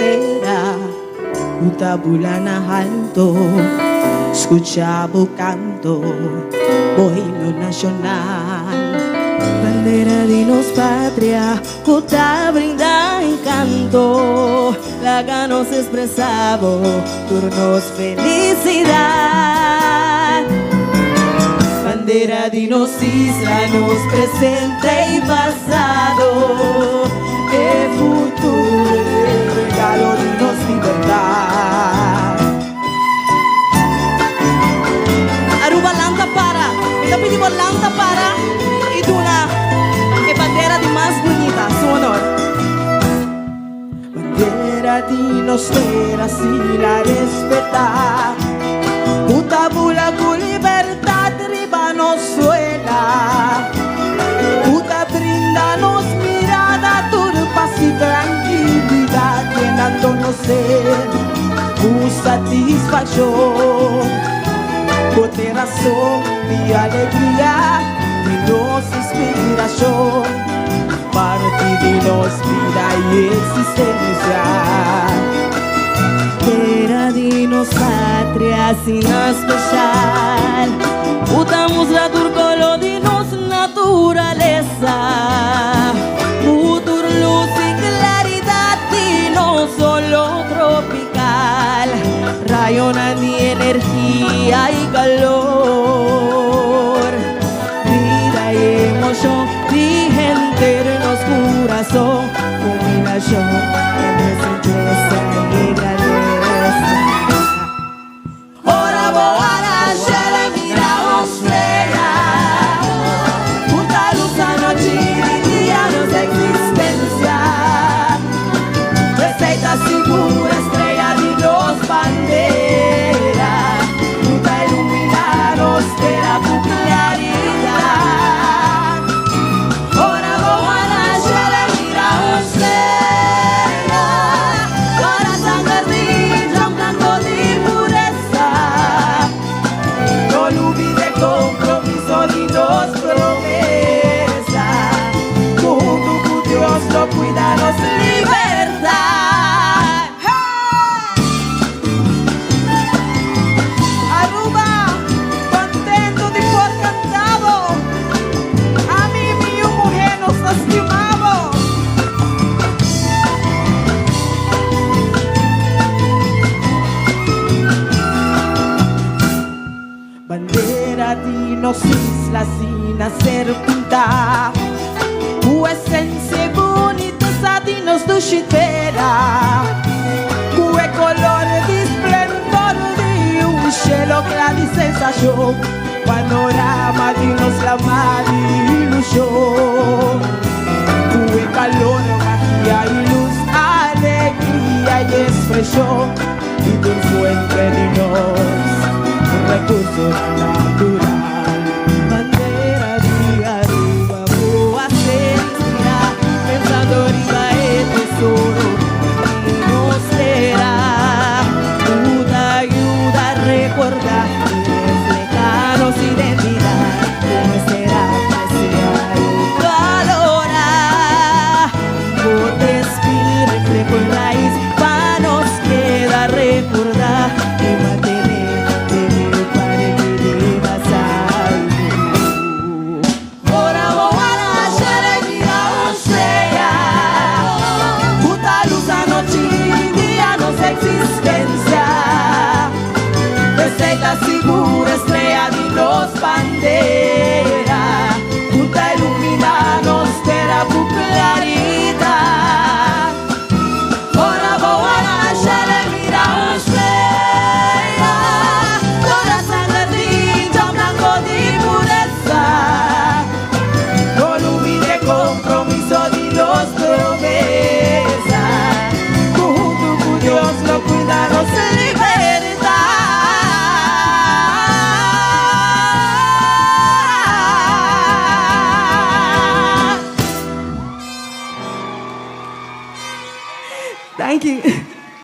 costera, utabulana alto, escuchaba canto, himno nacional. Bandera de nos patria, puta brinda encanto, la ganos expresado, turnos felicidad. Bandera de nos isla, nos presente y pasado, el futuro, el regalo de nos libertad. Aruba lanta para, ita pedimos lanta para, y una bandera de más bonita, su honor. Bandera de nostra si la respeta, puta bula con libertad riba nos suela, puta brinda nos mirada, tu paz y tranquilidad, llenándonos de satisfacción, por razón y alegría. Nos inspiración, parte de nos vida y existencia. Era de nos patria sin especial, utamos la turcolo de nos naturaleza, futur luz y claridad de no solo tropical, rayona de energía y calor. Emoción, mi gente de los corazón, combinación entre simpleza y grandeza. Ora boana, shara mira estrella, puta luz anoche y día nos existencia. Receta segura, estrella de los banderas, puta iluminados de la popularidad. Cuidanos libertad. Aruba, contento de por cantado, a mí mi mujer nos lastimamos. Bandera de nos islas sin hacer pintar, tu esencia bonita de nos duchitera, cue color de esplendor de un cielo claro y sensación, panorama de nos la mar y ilusión, cue calor, magia y luz, alegría y expresión, y tu fuente de nos, un recurso natural. Bandera de Aruba, boa será, pensador tesoro que nos será, puta ayuda a recordar reflejarnos identidad, nuestra presencia y valorar, por despir reflejo en raíz, para nos queda recordar y mantener de para que pasar. Ora boana, shara mira estrella, existencia, receta segura, estrella de los banderas, puta iluminanos de la popularidad. Ora boana, shara mira estrella, corazón de blanco de pureza, con humilde compromiso de los promesas. Dios lo cuidanos en libertad. Thank you.